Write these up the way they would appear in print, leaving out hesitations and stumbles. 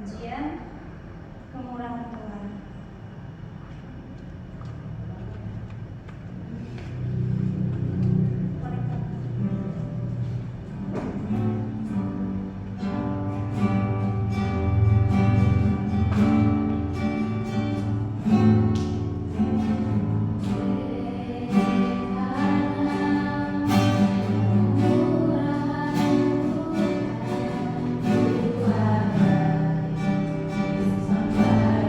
Pujian kemurahan Tuhan. Sampai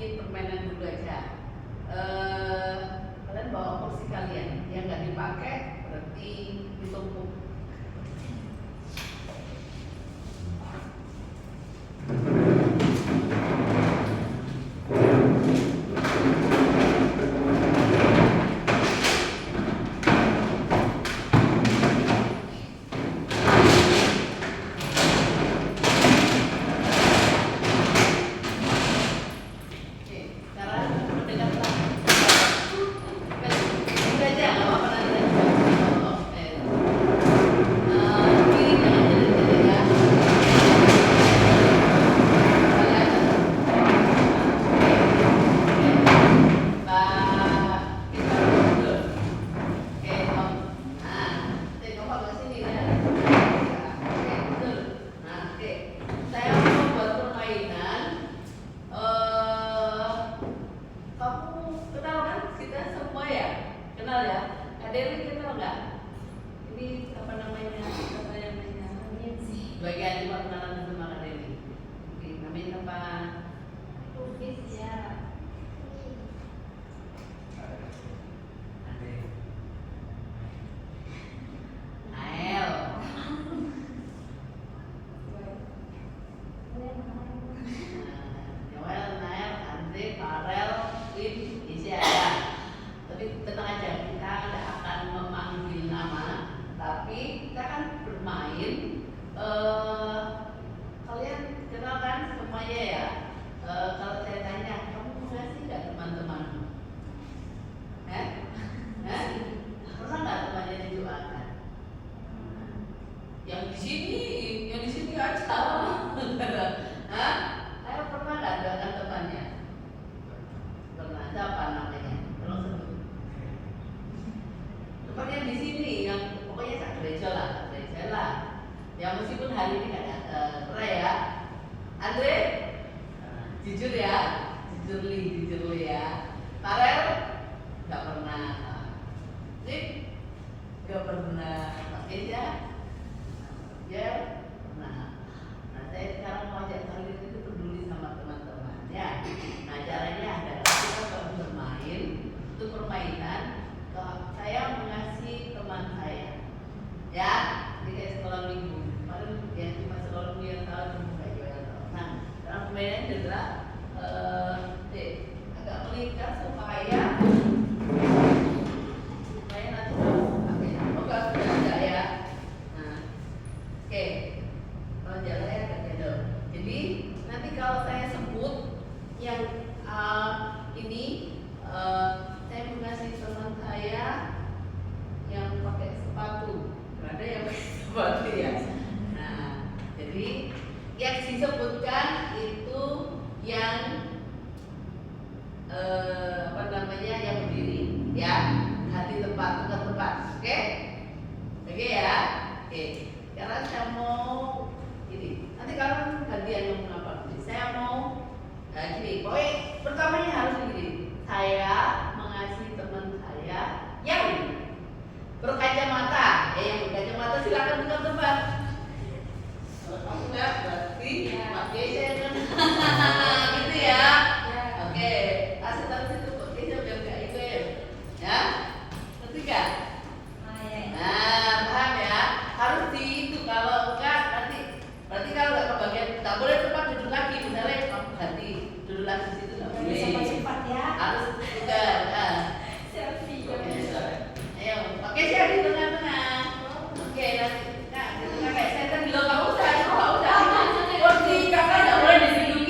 kasih permainan dulu aja. Kalian bawa kursi kalian, yang nggak dipakai berarti ditumpuk.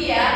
Ya.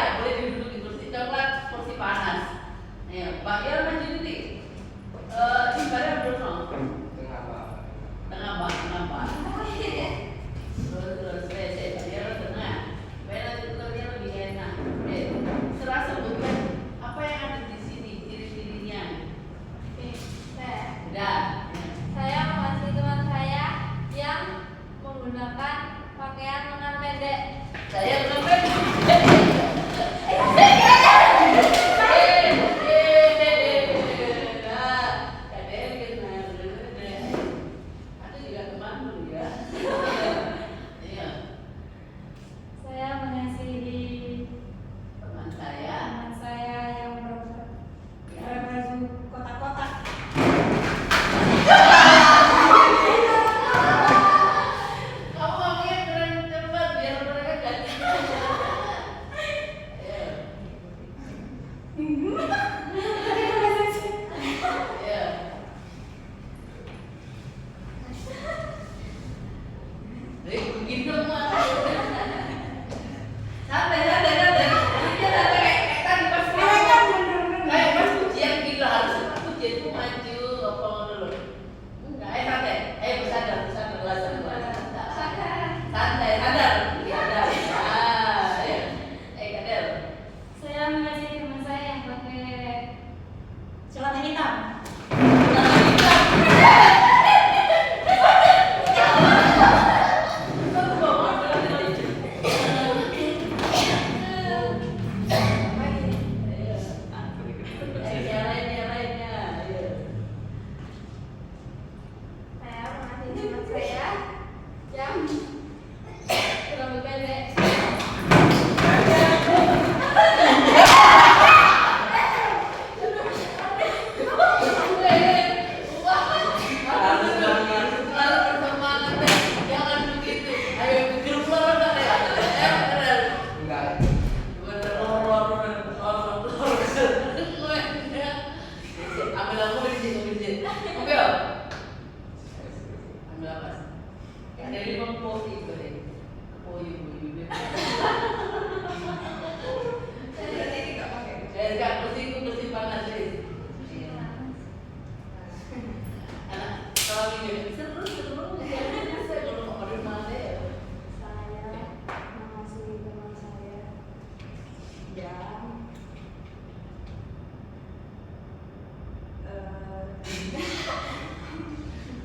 jam.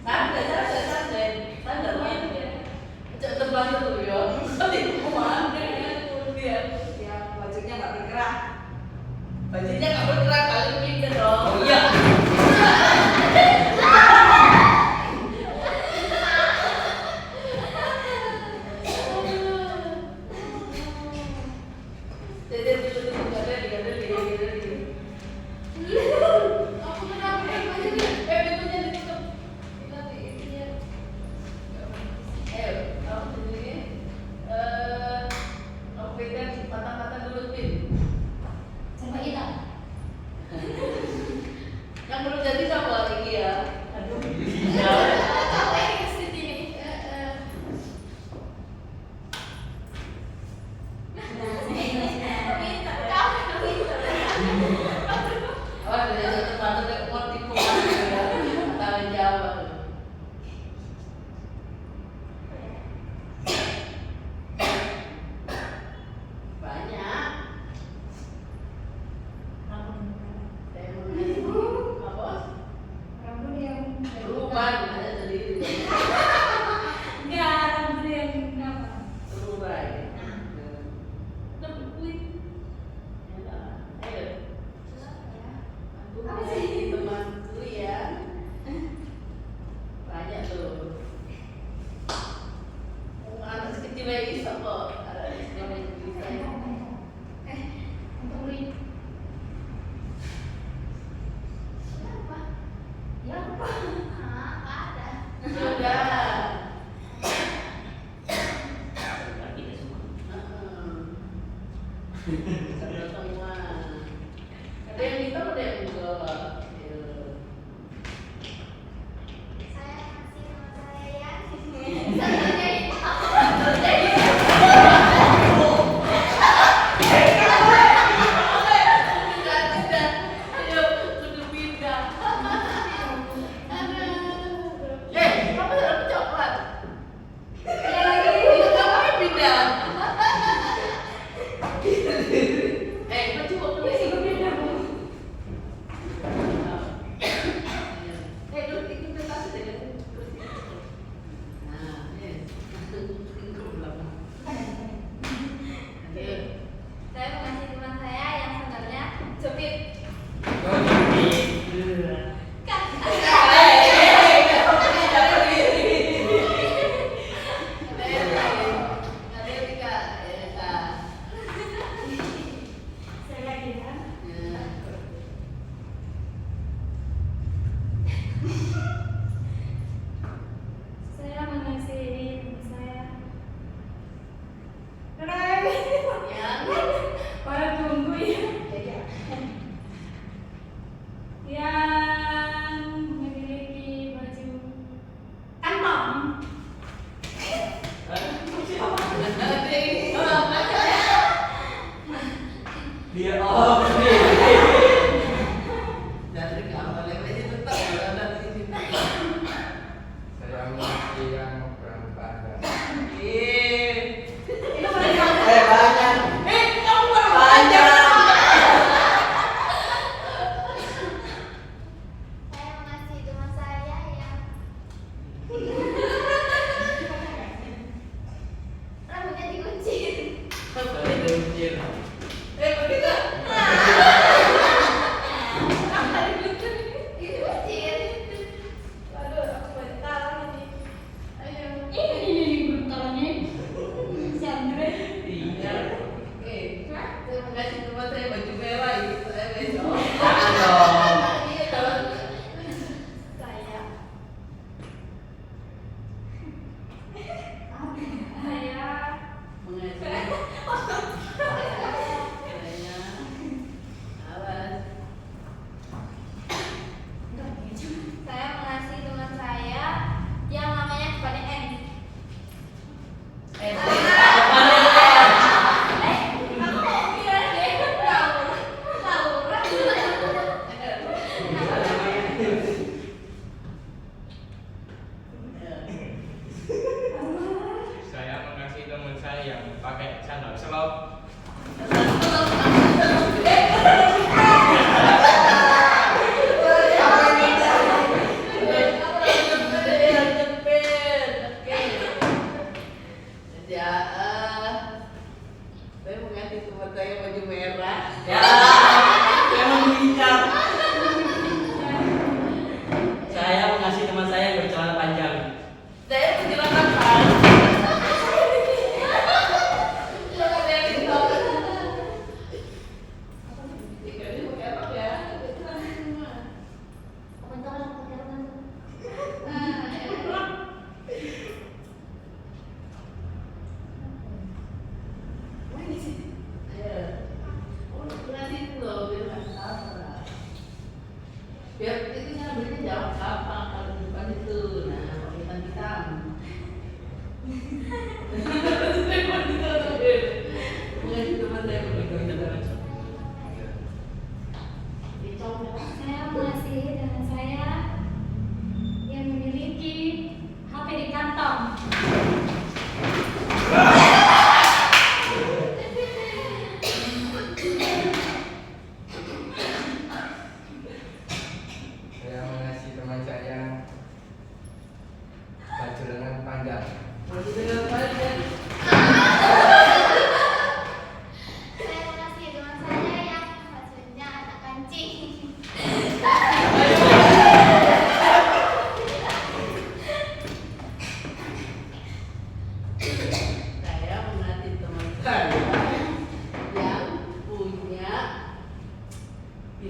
Santai Cek terbang dulu ya. Tadi kemana? Dia. Ya, bajunya nggak bergerak. Bajunya nggak bergerak kali pindah dong. Iya. Coba kita. Yang belum jadi sama lagi ya. Aduh. Oh, dari teman tuh mau tipu ya. Tanggung jawab. Banyak. Apa? Rambut yang Perubahan ada sendiri. enggak, rambut yang apa? Perubahan. Ayo. Apa sih? Teman dulu ya. Banyak tuh. Anak kecil lagi bisa kok. Ada yang bisa. Untuk beli. Ya apa? Sudah. Sudah semua. Ada yang hitam ada yang enggak. Saya mengasih teman saya yang sebenarnya jepit. Saya lagi kan. Saya mengasih teman saya. Keren. Para tunggu ya. Yang memiliki baju kantong. Dia oh Dari kamar lagi tetap ada di sini. saya masih yang berpada. Itu mereka. Banyak. Kamu banyak. Saya mengasih teman saya yang rambutnya dikuncir. Berjir. Begitu. Dikuncir. Aduh, aku bentar ini. Ayo. Ini brutalnya. Si Andre. Iya. Terima kasih teman saya baju merah itu saya besok. Jangan dong. Iya dong. Saya. Saya. Mengaji.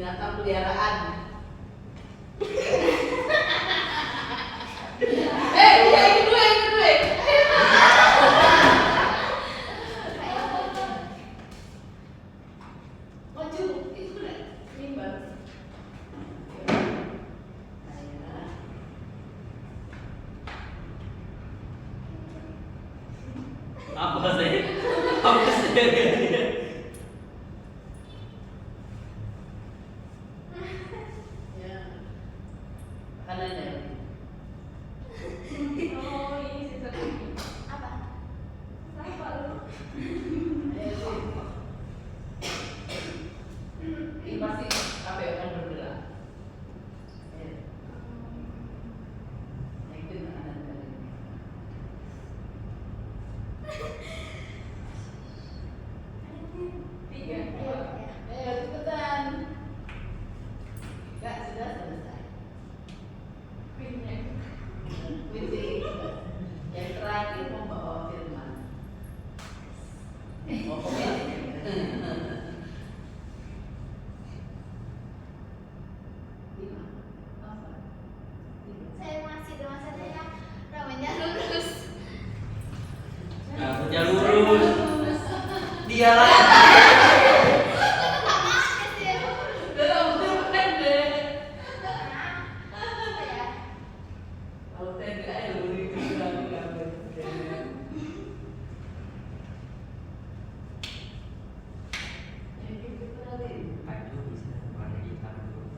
binatang peliharaan. Yang kedua. Maju, itu deh, mimbar. Apa sih? Apa sih? Ya, makanannya. Oh, ini sisa lagi. Apa? Apa lu? Ini pasti apa ya kan bergerak. Itu makanan kali. Tiga. Cepetan. Enggak, sudah selesai. Pinnya. Wisi. Yang terakhir mau bawa firman. Mau komen? Lima. Apa? Lima. Saya masih teman saya namanya lurus. Rambutnya lurus. Dia lah. Sama sih. Dalam betul pendek. Apa ya? Kalau pendek aja lebih lagi gambar. Aduh, bisa warna hitam dulu.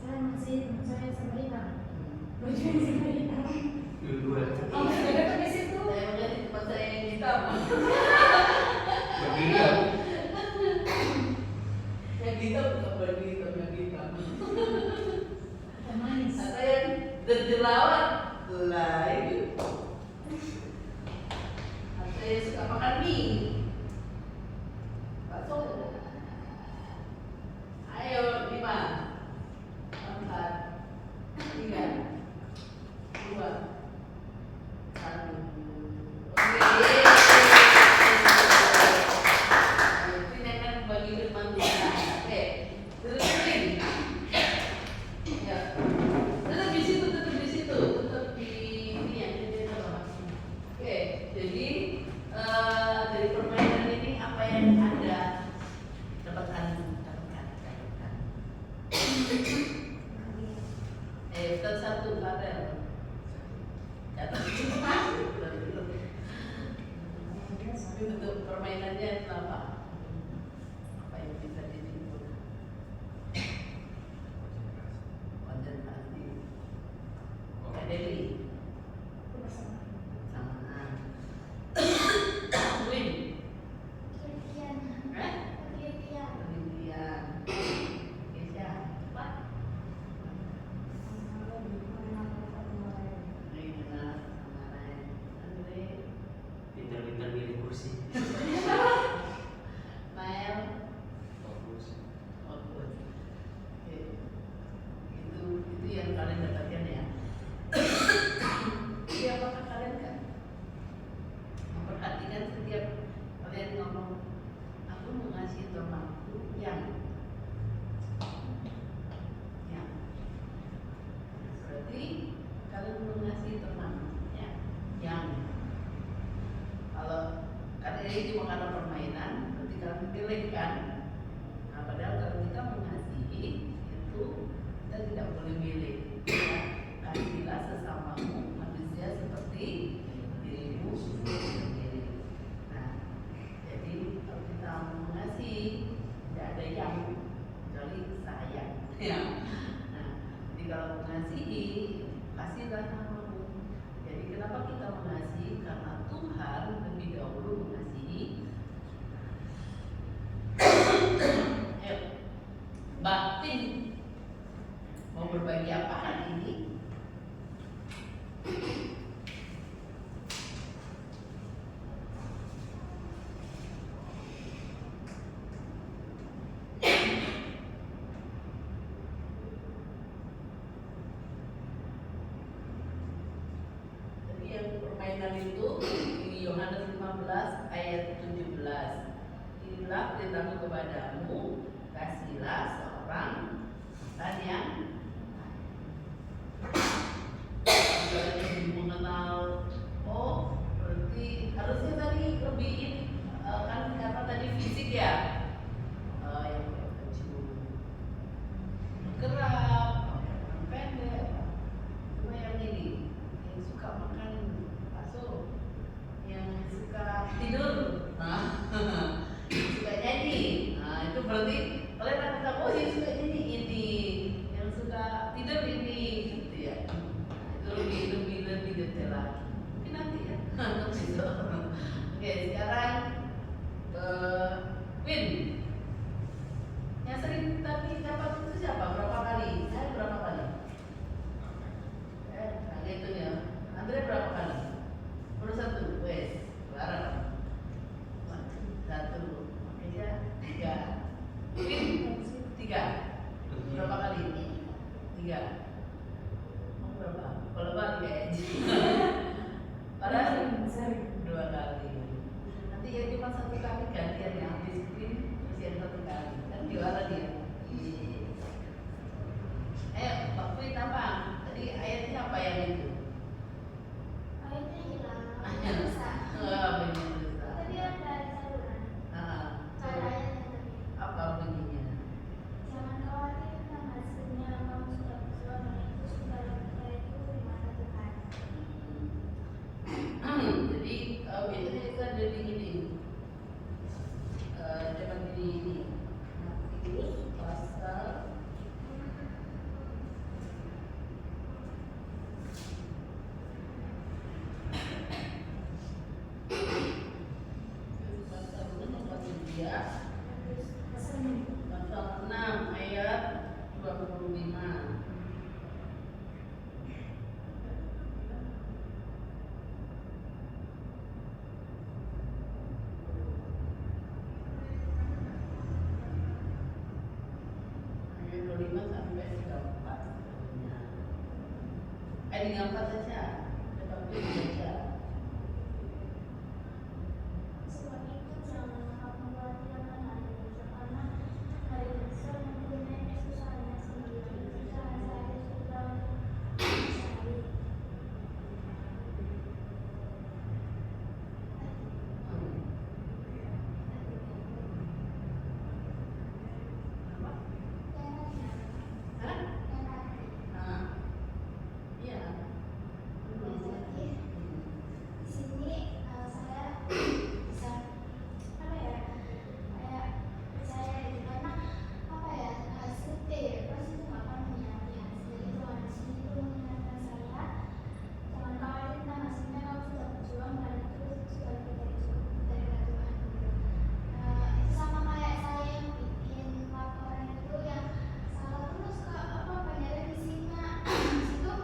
Saya masih saya sama Rina. Bajunya sama Rina. Dua-dua. Oh, saya datang di situ. Saya mau jadi tempat saya yang hitam. Berdiri aku. Yang hitam bukan baju hitam, yang hitam. Manis. Atau yang terjelawat lah itu. Atau yang suka makan mie. Bakso. Ayo, 5, 4, 3, 2, 1. Oke. Ini akan bagi firman Tuhan. Oke. Terusin. Ya. Tetap di situ, tetap di situ, tetap di ini yang ini apa? Oke. Jadi dari permainan ini apa yang Anda dapatkan? Ustaz satu Fadel. Catat. Tapi bentuk permainannya itu apa? Apa yang bisa ditimbulkan? Konsentrasi. Kak Dewi. Samaan. Win. Penelitian. Eh? Penelitian. Penelitian. Keisha. Cepat. Rina. Samaran. Andre. Pintar-pintar milih kursi. Mael. Fokus. Oke. Itu yang kalian dapatkan ya. Jadi apakah kalian kan memperhatikan setiap kalian ngomong, aku mengasihi temanku yang berarti kalian mengasihi teman ya yang kalau karena ini cuma karena permainan berarti kalian pilih kan. Nah, padahal kalau kita mengasihi itu kita tidak boleh milih ya. Kasihilah sesamamu manusia seperti dirimu sendiri. Nah, jadi kalau kita mengasihi tidak ada yang kecuali sayang ya. Nah, jadi kalau mengasihi kasihlah namamu. Jadi kenapa kita mengasihi? Karena Tuhan lebih dahulu mengasihi. Ayo, Mbak Tin mau berbagi apa hari ini? permainan itu di Yohanes 15 ayat 17. Inilah perintahku kepadamu, kasihlah seorang dan yang mengenal. Oh, berarti harusnya tadi lebih kan karena tadi fisik ya, yang kecil bergerak, yang pendek. Cuma yang ini, yang suka makan bakso, yang suka tidur, nah, suka nyanyi. Nah, itu berarti kalian akan tahu, oh yang suka nyanyi ini, yang suka tidur ini, gitu ya. Nah, itu lebih detail lagi. Mungkin nanti ya. Gitu. Oke, sekarang Win. Yang sering tadi dapat itu siapa? Berapa kali? Saya berapa kali? Nah gitu ya. Andre berapa kali? Baru satu. Wes, bareng. Satu. Makanya 3. Win 3. Berapa kali? 3. Mau berapa? Kalau balik kayaknya. Padahal sering. 2 kali. Nanti ya cuma 1 kali gantian ya di screen terus yang 1 kali. Kan juara dia. Waktu apa? Tadi ayatnya apa yang itu? Ayatnya hilang. Ayat. Rusak. Bunyinya rusak. Tapi ada saluran. Ada ayatnya tadi. Apa bunyinya? Jangan khawatir tentang hasilnya, kamu sudah berjuang dan itu sudah itu di mata Tuhan. Jadi biasanya itu ada di ini. Coba di ini. Matius pasal pasal 6 ayat 25. Ayat 25 sampai 34. 34 saja. Coba baca. Sebab itu janganlah kamu khawatir akan hari besok, karena hari besok mempunyai kesusahannya sendiri. Kesusahan saya sudah sehari. Apa? Hah? Nah, iya. Jadi di sini saya bisa apa ya kayak percaya gitu karena apa ya seperti pasti itu nggak akan menyakiti hasil jadi Tuhan di sini itu mengingatkan saya jangan khawatir tentang hasilnya kamu sudah berjuang dan itu sudah lebih dari cukup dari Tuhan gitu. Itu sama kayak saya yang bikin laporan itu yang salah terus kak apa banyak revisinya di situ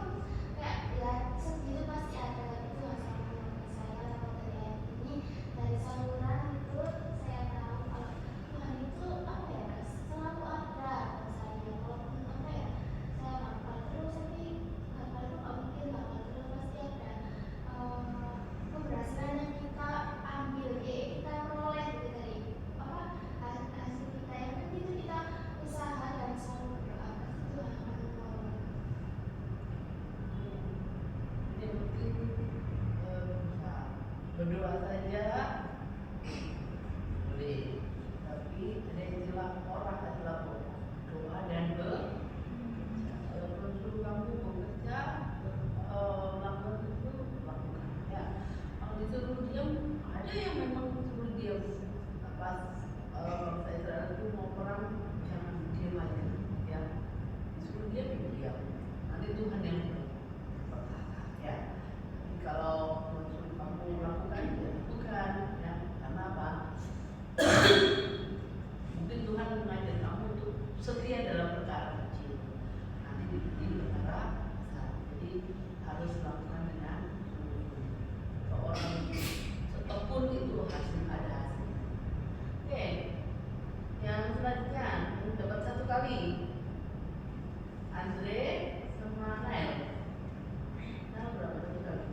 kayak ya segitu pasti ada tapi itu nggak sama dengan saya kalau dari ayat ini dari saluran itu saya tahu kalau Tuhan itu apa ya selalu ada buat saya walaupun apa ya saya gagal terus tapi gagal itu nggak mungkin gagal terus pasti ada keberhasilan yang kita ambil kita peroleh gitu dari apa hasil kita yang penting itu kita usaha dan selalu berdoa pasti Tuhan akan menolong. Yang penting berdoa saja boleh, tapi ada istilah orang adalah doa dan kalau suruh kamu bekerja lakukan itu lakukan ya. Kalau disuruh diam ada yang memang suruh diam. Pas saya Israel itu mau perang jangan diam aja ya. Disuruh diam ya diam. Nanti Tuhan yang berkata ya. Tapi kalau suruh kamu lakukan ya lakukan ya. Karena apa? Mungkin Tuhan mengajar kamu untuk setia dalam perkara kecil. Nanti dibikin perkara besar. Jadi harus lakukan dengan seorang setepun itu hasil ada hasil. Oke, yang selanjutnya yang dapat 1 kali Andre sama Nael. Nael berapa 1 kali?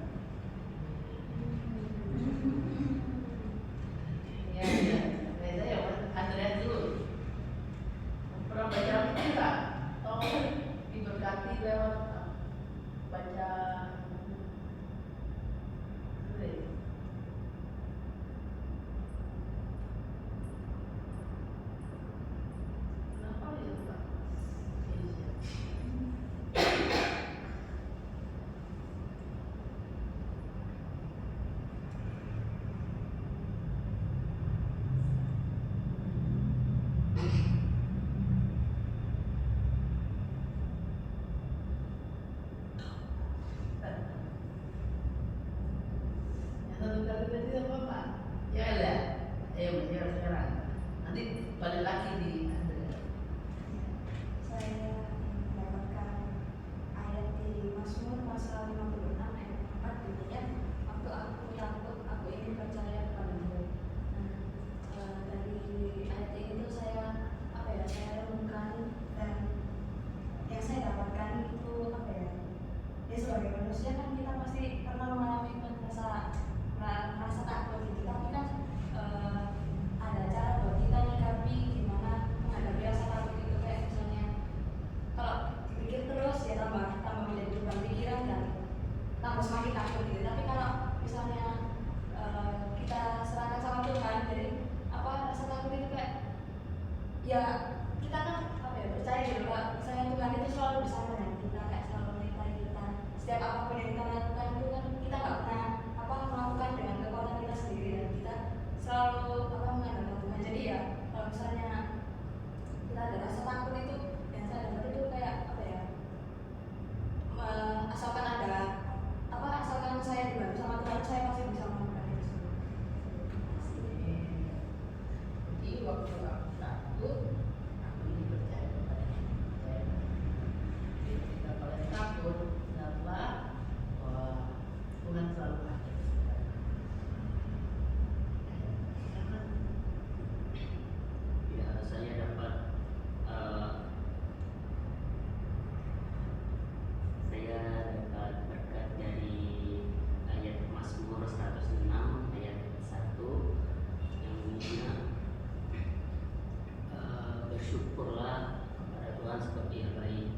seperti yang baik.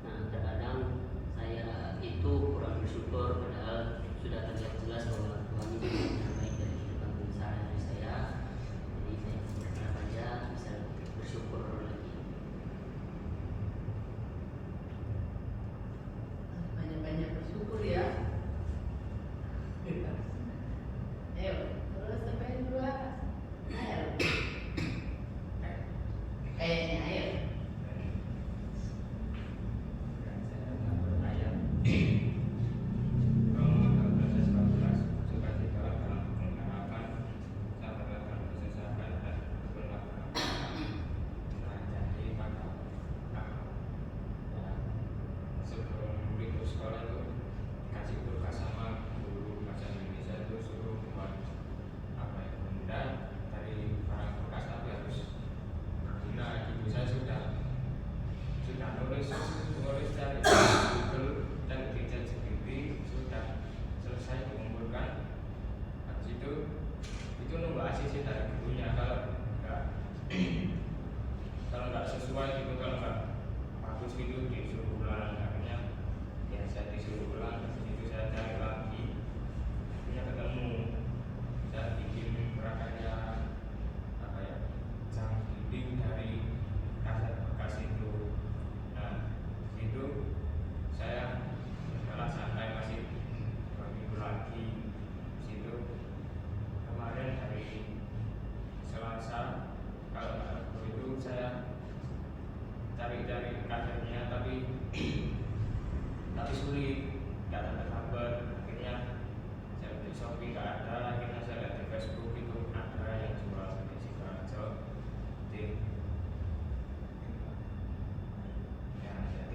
Nah, terkadang saya itu kurang bersyukur padahal sudah terlihat jelas bahwa Tuhan itu yang baik dari kehidupan sehari-hari saya. Jadi saya berharap aja bisa bersyukur lagi. Banyak-banyak bersyukur ya. Ayo, terus sampai dua. Ayo. Kayaknya ayo. Nulis dari Google dan Google sendiri sudah selesai mengumpulkan. Habis itu nunggu ACC dari gurunya. Kalau nggak sesuai gitu, kalau nggak bagus gitu disuruh ulang. Akhirnya ya saya disuruh ulang. Habis itu saya cari lagi, akhirnya ketemu. Saya bikin prakarya apa ya, jam bimbing dari kaset bekas itu. Nah, itu saya malah santai masih 2 minggu lagi. Situ kemarin hari Selasa, kalau itu saya cari-cari kadernya tapi sulit, nggak ada kabar. Akhirnya saya di Shopee nggak ada, akhirnya saya lihat di Facebook itu ada yang jual di Sidoarjo di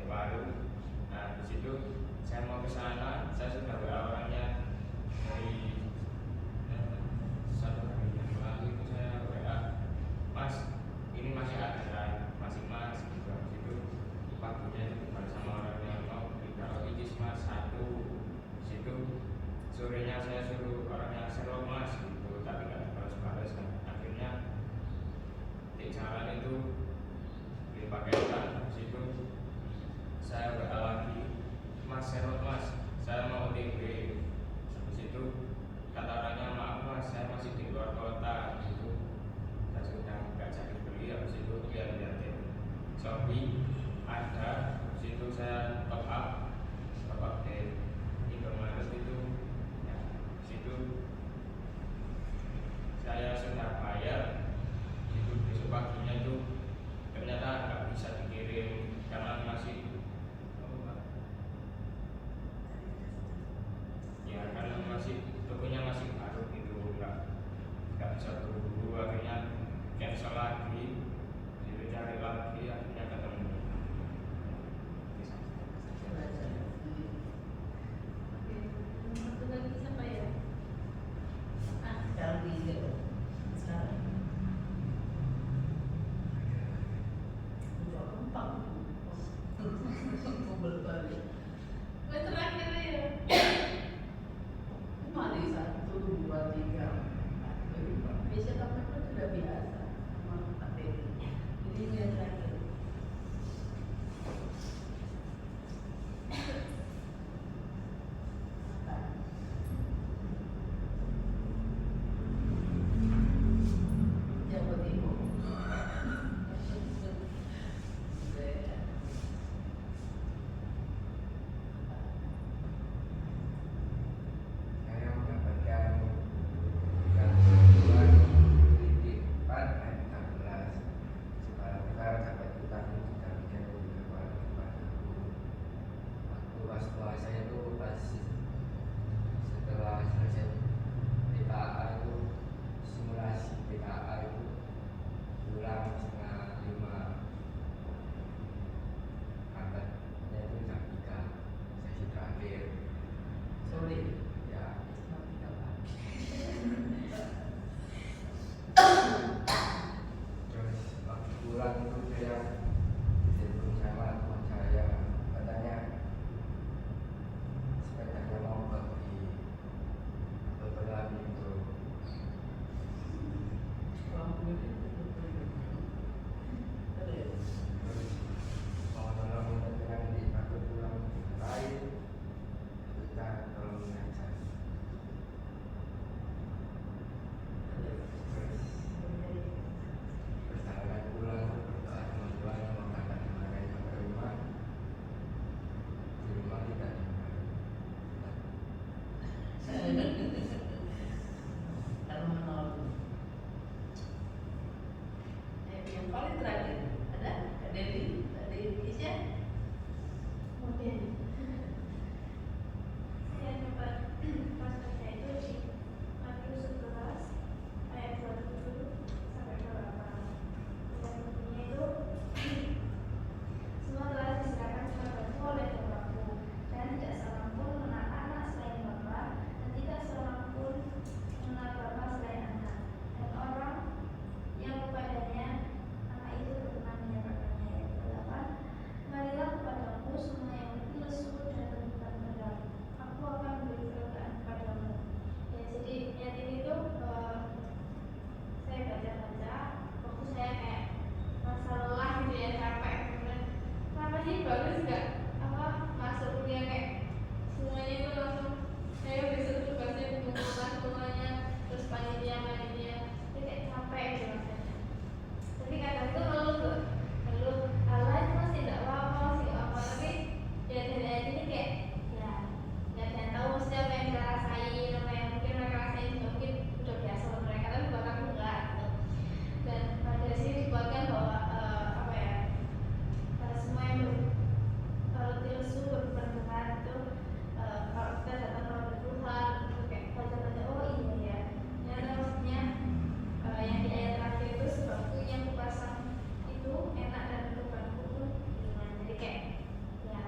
baru. Nah, di situ saya mau ke sana, saya sudah WA orangnya dari 1 hari yang lalu itu saya WA, Mas, ini masih ada, masih Mas gitu. Habis itu paginya itu baru sama orangnya mau beli kalau izis Mas 1. Situ sorenya saya suruh orangnya serok Mas gitu, tapi nggak balas-balas kan. Akhirnya di jalan itu dipakaikan. Situ saya WA lagi, Mas serot Mas, saya mau OTP. Habis itu kata orangnya, maaf Mas, saya masih di luar kota. Habis itu saya sudah nggak jadi beli. Habis itu lihat-lihat Shopee ada. Habis itu saya top up di Indomaret itu. Ya, habis itu saya sudah bayar. Itu besok paginya itu ternyata nggak bisa dikirim karena masih karena tokonya masih baru gitu, nggak bisa buru-buru. Akhirnya cancel lagi, jadi cari lagi, akhirnya ketemu. Satu lagi siapa ya? Sekarang video. Sekarang. 24. bagus nggak apa masuk kuliah kayak semuanya itu langsung saya besok tugasnya pengumuman semuanya terus panitia itu kayak capek gitu rasanya. Tapi kadang tuh ngeluh Allah itu masih nggak apa-apa masih nggak apa, tapi ya dari aja ini kayak ya nggak ada yang tahu mesti apa yang kita rasain, apa yang mungkin mereka rasain juga mungkin udah biasa buat mereka, tapi buat aku enggak gitu. Dan dari sini dibuatkan bahwa apa ya semua yang kalau tilsu berpendengar itu kalau kita datang kepada Tuhan itu kayak baca-baca oh ini ya ternyata maksudnya yang di ayat terakhir itu sebabku yang kupasang itu enak dan bebanku pun ringan. Jadi kayak ya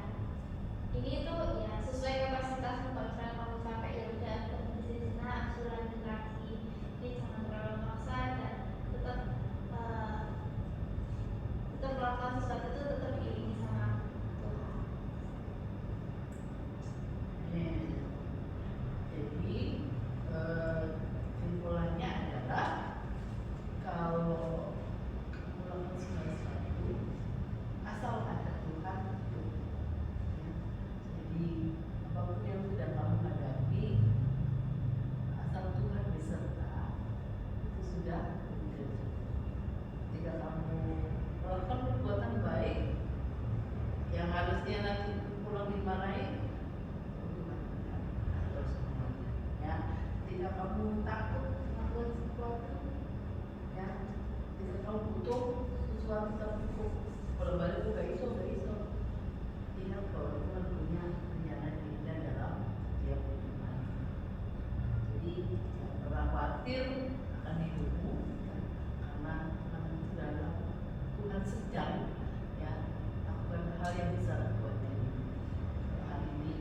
ini tuh ya sesuai kapasitasmu. Kalau misalnya kamu capek ya udah berhenti di sana, lanjut lagi. Jadi jangan terlalu memaksa dan tetap melakukan sesuatu itu tetap diiringi sama Tuhan. Jadi simpulannya adalah kalau melakukan segala sesuatu asal ada Tuhan itu ya. Jadi apapun yang sedang kamu hadapi asal Tuhan beserta itu sudah begitu. Jika kamu melakukan perbuatan baik yang harusnya nanti pulang dimarahin, Tuhan atur semuanya. Ya, jika kamu takut melakukan sesuatu, ya, jika kamu butuh sesuatu tapi kalau balik gak iso, ingat bahwa Tuhan punya rencana indah dalam setiap kehidupan. Jadi jangan pernah khawatir akan hidupmu, ya, karena itu adalah Tuhan sedang ya lakukan hal yang besar buat diri. Hari ini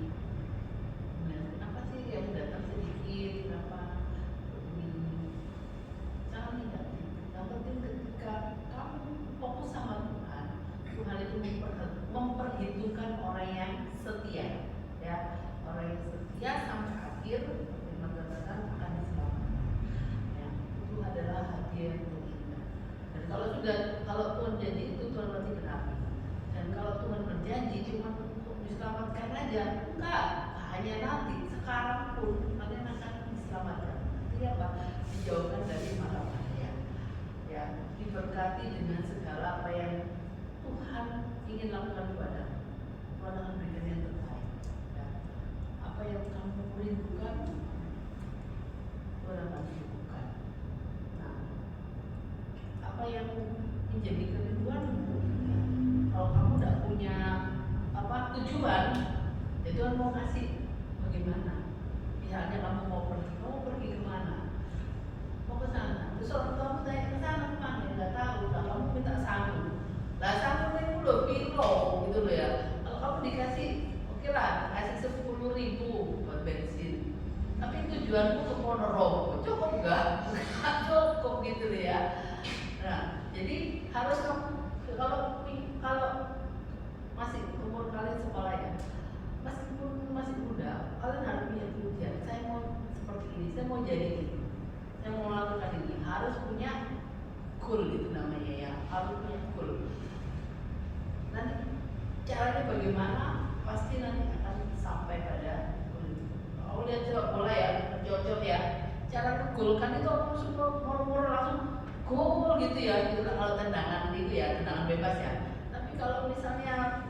kenapa sih yang datang sedikit, kenapa ini jangan negatif. Yang penting ketika kamu fokus sama Tuhan, Tuhan itu memperhitungkan orang yang setia, ya, orang yang setia sampai akhir firman katakan akan diselamatkan. Ya, itu adalah hadiah yang terindah. Dan kalau Tuhan janji itu Tuhan pasti genapi. Dan kalau Tuhan berjanji cuma untuk diselamatkan aja, enggak, hanya nanti sekarang pun kalian akan diselamatkan. Jadi apa? Dijauhkan dari mara bahaya. Ya, diberkati dengan segala apa yang Tuhan ingin lakukan kepadamu. Tuhan akan berikan yang terbaik. Ya. Apa yang kamu rindukan, Tuhan akan cukupkan. Nah, apa yang menjadi kerinduanmu, ya, kalau kamu tidak punya tujuan, ya Tuhan mau kasih bagaimana? Misalnya kamu mau pergi kemana? Mau ke sana. Terus orang kamu tanya ke sana kemana? Ya nggak tahu. Lah kamu minta sanggup. Lah sanggup itu loh piro gitu loh ya. Kalau kamu dikasih, oke lah, kasih 10.000 buat bensin. Tapi tujuanmu ke Ponorogo, cukup nggak? Nggak cukup gitu loh ya. Nah, jadi harus kamu kalau masih umur kalian sekolah ya, meskipun masih muda, kalian harus punya tujuan. Saya mau seperti ini, saya mau jadi ini, saya mau melakukan ini. Harus punya goal gitu namanya ya, harus punya goal. Nanti caranya bagaimana? Pasti nanti akan sampai pada goal itu. Kalau lihat sepak bola ya, cocok ya. Cara ke goal kan itu murmur langsung gol gitu ya, gitu kalau tendangan itu ya, tendangan bebas ya. Tapi kalau misalnya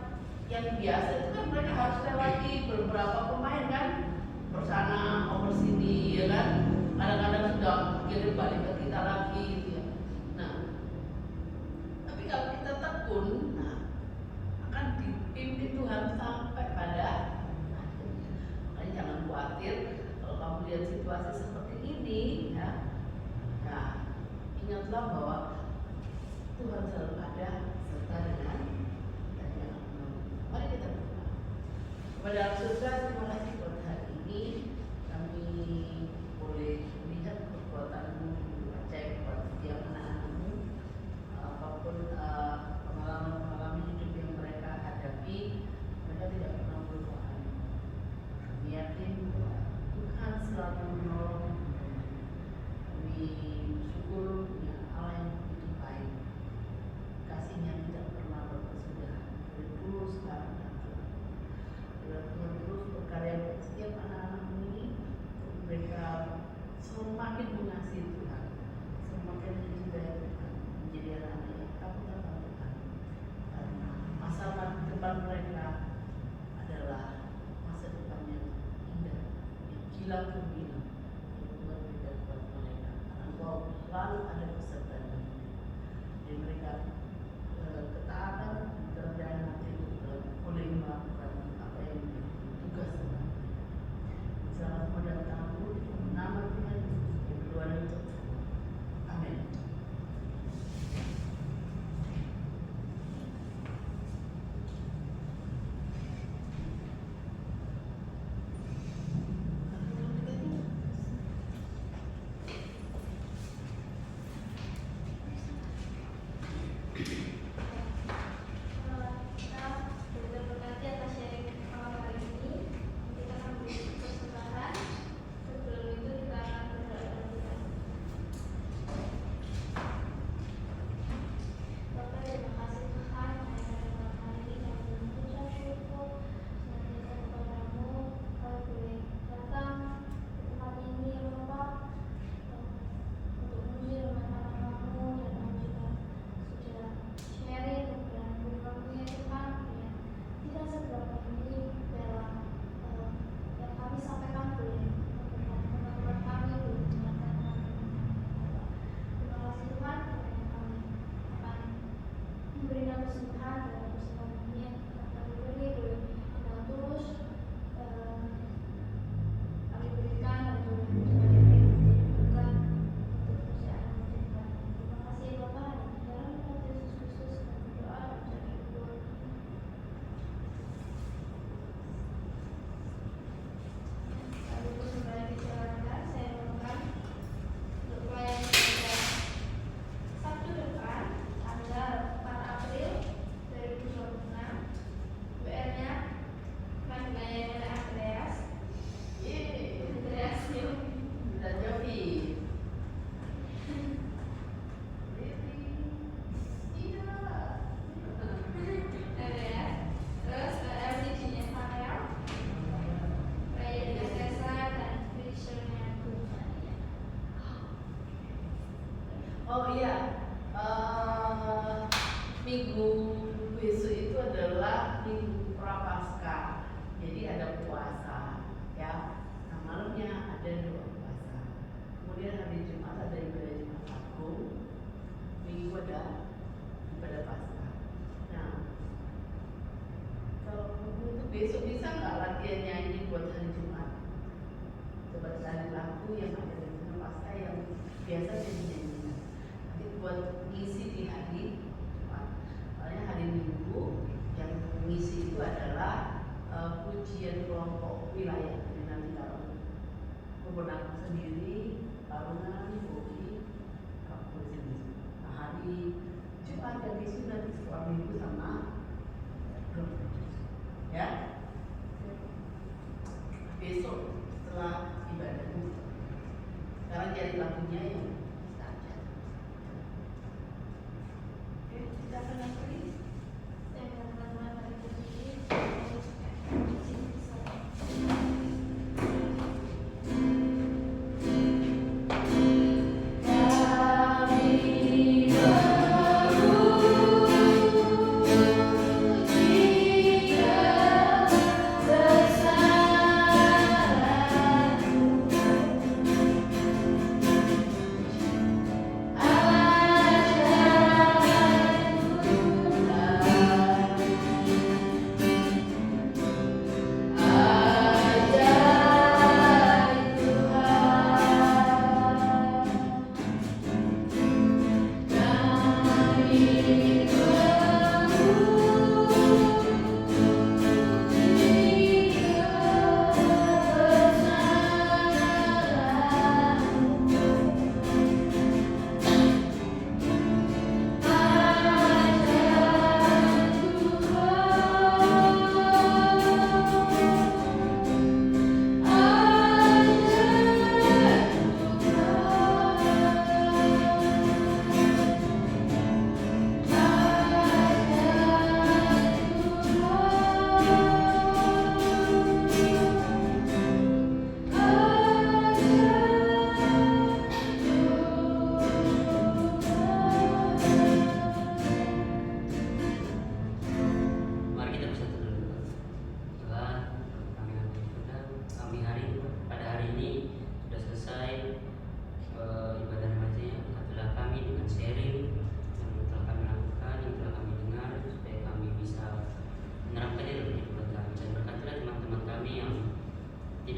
yang biasa itu kan mereka harus lewati beberapa pemain kan, bersana over sini ya kan, kadang-kadang sudah kirim balik ke kita lagi gitu ya. Nah, tapi kalau kita tekun, nah akan dipimpin Tuhan sampai pada akhirnya. Makanya jangan khawatir kalau kamu lihat situasi seperti ini ya. Nah, ingatlah bahwa Tuhan selalu ada serta dengan kita yang menolong. Mari kita berdoa. Kepada Allah Surga, terima kasih buat hari ini kami boleh melihat perbuatan-Mu, percaya kepada setiap anak-anak-Mu, apapun pengalaman hidup yang mereka hadapi, mereka tidak pernah melupakan. Kami yakin bahwa Tuhan selalu menolong. Kami syukur punya Allah yang begitu baik, kasihnya tidak pernah berkesudahan dari dulu sekarang setiap anak-anak ini mereka semakin mengasihi Tuhan, semakin mencintai Tuhan, menjadi anak-anak yang takut akan Tuhan. Karena masa depan mereka adalah masa depan yang indah, yang kilat gemilang, yang Tuhan berikan kepada mereka. Karena Engkau selalu ada pesertaan mereka. Jadi mereka ketaatan kerjaan nanti boleh melakukan apa yang menjadi tugas Tuhan. Selamat mendatang nama Tuhan Yesus yang berdoa dan berdoa. Amin. Kita berterima atas sharing malam hari ini. Kita akan beri persembahan. Sebelum itu kita akan berdoa terlebih dahulu. Bapak, terima kasih Tuhan pada malam hari ini kami mengucap syukur senantiasa kepadamu. Kami boleh datang ke tempat ini ya Bapak, untuk memuji nama-namamu dan kami juga sudah sharing kebenaran kamu ya Tuhan, yang tidak seberapa ini dalam yang kami sampaikan boleh membuat kami boleh mendengarkan firman-Mu. Terima kasih Tuhan karena kami akan memberikan persembahan dalam persembahan ini yang akan kami beri boleh dengan tulus kami berikan dan boleh menjadi berkat untuk pekerjaan Tuhan. Terima kasih Bapak, dan dalam nama Yesus Kristus kami berdoa dan mengucap syukur. Lalu persembahan dijalankan, saya mohonkan untuk pelayanan pada Sabtu depan, tanggal 4 April 2026. WR-nya akan dilayani oleh Andreas. Yeay, Andreas yuk. dan Jovi. Iya. Andreas. Terus LCD-nya Farel, Raya Cesar, dan Fisher-nya Gumania. Oh iya, minggu besok itu adalah minggu prapaskah, jadi ada puasa, ya. Nah malamnya ada doa puasa. Kemudian hari Jumat ada ibadah Jumat Agung, minggu ada ibadah Paskah. Nah, kalau untuk besok bisa nggak latihan nyanyi buat hari Jumat? Coba cari lagu yang ada di Jumat Paskah yang biasa dinyanyikan. Nanti buat ngisi di hari Jumat. Soalnya hari Minggu yang ngisi itu adalah pujian kelompok wilayah. Jadi nanti kalau kemenangan sendiri, tarungan, bogi, kamu sendiri. Nah hari Jumat yang ngisi nanti sekolah Minggu sama grup. Ya. Besok setelah ibadah itu. Sekarang cari lagunya yang bisa aja. Oke, kita akan lagi. Saya mengatakan Tuhan hari ini, izin bisa. Kami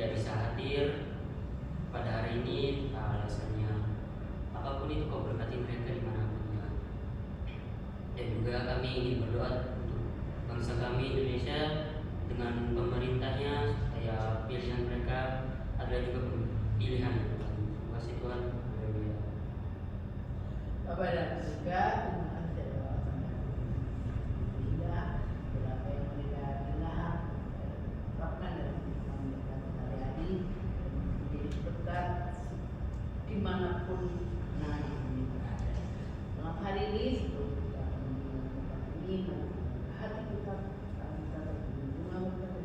tidak bisa hadir pada hari ini, alasannya apapun itu kau berkati mereka dimanapun Tuhan. Dan juga kami ingin berdoa untuk bangsa kami Indonesia dengan pemerintahnya supaya pilihan mereka adalah juga pilihan Tuhan. Terima kasih Tuhan. Haleluya. Bapak dan juga terima kasih atas tidak berapa yang mereka dengar terapkan dalam kehidupan mereka sehari-hari dan menjadi berkat dimanapun anak-anak ini berada. Malam hari ini sebelum kita akan mendengar ini hati kita akan kita berdoa kepada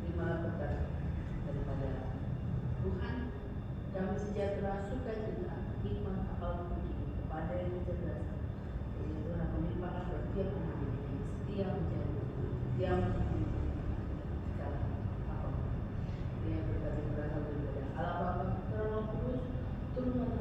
terima berkat daripada Tuhan, damai sejahtera, sukacita, hikmat, akal budi kepada yang kecerdasan. Jadi Tuhan melimpahkan buat tiap anak ini setia menjadi setia menjadi segala apapun. Dia berkati berasal daripada Allah Bapa, Putra, Roh Kudus, turun